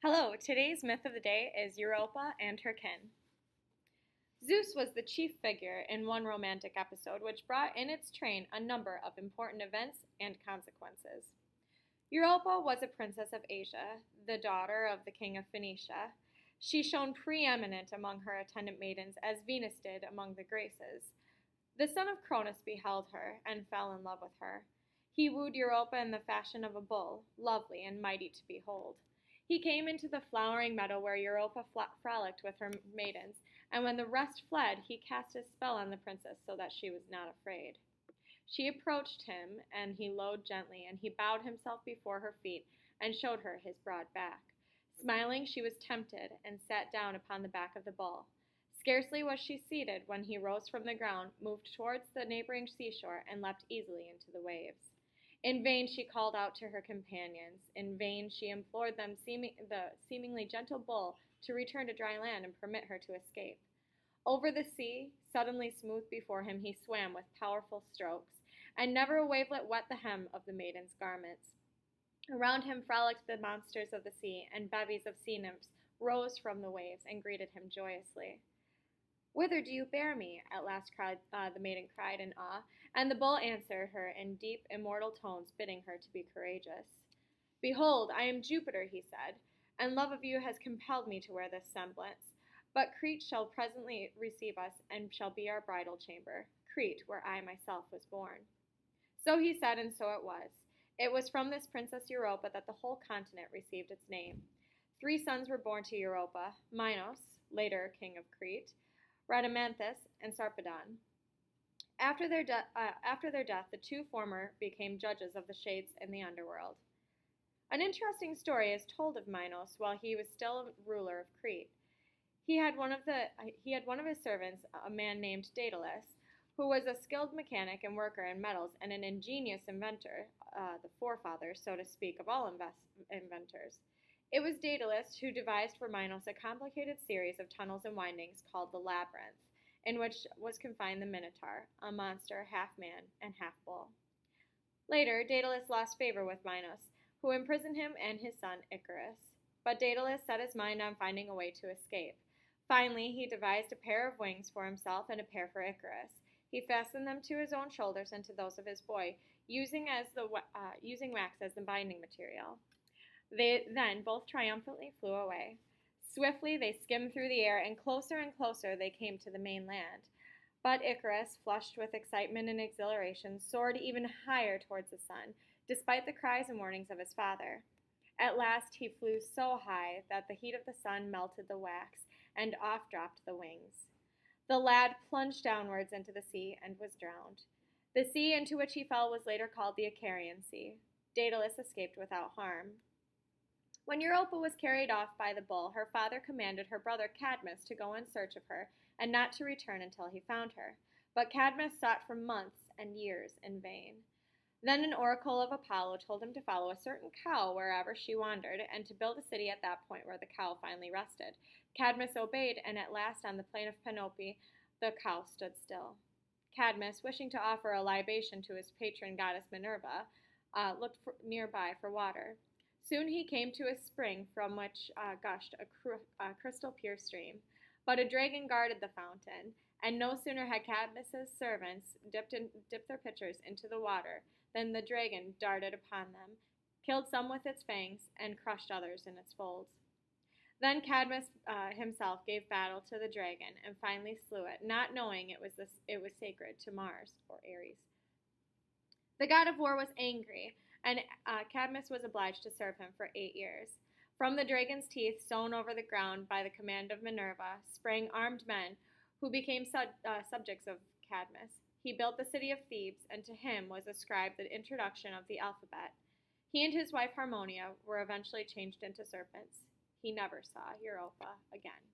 Hello, today's myth of the day is Europa and Her Kin. Zeus was the chief figure in one romantic episode, which brought in its train a number of important events and consequences. Europa was a princess of Asia, the daughter of the king of Phoenicia. She shone preeminent among her attendant maidens as Venus did among the Graces. The son of Cronus beheld her and fell in love with her. He wooed Europa in the fashion of a bull, lovely and mighty to behold. He came into the flowering meadow where Europa frolicked with her maidens, and when the rest fled, he cast a spell on the princess so that she was not afraid. She approached him, and he lowed gently, and he bowed himself before her feet and showed her his broad back. Smiling, she was tempted and sat down upon the back of the bull. Scarcely was she seated when he rose from the ground, moved towards the neighboring seashore, and leapt easily into the waves. In vain she called out to her companions. In vain she implored the seemingly gentle bull to return to dry land and permit her to escape. Over the sea, suddenly smooth before him, he swam with powerful strokes, and never a wavelet wet the hem of the maiden's garments. Around him frolicked the monsters of the sea, and bevies of sea nymphs rose from the waves and greeted him joyously. "Whither do you bear me?" at last the maiden cried in awe, and the bull answered her in deep, immortal tones, bidding her to be courageous. "Behold, I am Jupiter," he said, "and love of you has compelled me to wear this semblance. But Crete shall presently receive us, and shall be our bridal chamber, Crete, where I myself was born." So he said, and so it was. It was from this Princess Europa that the whole continent received its name. 3 sons were born to Europa: Minos, later king of Crete, Rhadamanthus, and Sarpedon. After their death, the 2 former became judges of the shades in the underworld. An interesting story is told of Minos while he was still ruler of Crete. He had one of his servants, a man named Daedalus, who was a skilled mechanic and worker in metals and an ingenious inventor, the forefather, so to speak, of all inventors. It was Daedalus who devised for Minos a complicated series of tunnels and windings called the Labyrinth, in which was confined the Minotaur, a monster half man and half bull. Later, Daedalus lost favor with Minos, who imprisoned him and his son Icarus. But Daedalus set his mind on finding a way to escape. Finally, he devised a pair of wings for himself and a pair for Icarus. He fastened them to his own shoulders and to those of his boy, using wax as the binding material. They then both triumphantly flew away. Swiftly they skimmed through the air, and closer they came to the mainland. But Icarus, flushed with excitement and exhilaration, soared even higher towards the sun, despite the cries and warnings of his father. At last he flew so high that the heat of the sun melted the wax, and off dropped the wings. The lad plunged downwards into the sea and was drowned. The sea into which he fell was later called the Icarian Sea. Daedalus escaped without harm. When Europa was carried off by the bull, her father commanded her brother Cadmus to go in search of her, and not to return until he found her. But Cadmus sought for months and years in vain. Then an oracle of Apollo told him to follow a certain cow wherever she wandered, and to build a city at that point where the cow finally rested. Cadmus obeyed, and at last on the plain of Panope the cow stood still. Cadmus, wishing to offer a libation to his patron goddess Minerva, looked nearby for water. Soon he came to a spring from which gushed a crystal pure stream. But a dragon guarded the fountain, and no sooner had Cadmus's servants dipped their pitchers into the water than the dragon darted upon them, killed some with its fangs, and crushed others in its folds. Then Cadmus himself gave battle to the dragon and finally slew it, not knowing it was sacred to Mars or Ares. The god of war was angry, and Cadmus was obliged to serve him for 8 years. From the dragon's teeth, sown over the ground by the command of Minerva, sprang armed men who became subjects of Cadmus. He built the city of Thebes, and to him was ascribed the introduction of the alphabet. He and his wife Harmonia were eventually changed into serpents. He never saw Europa again.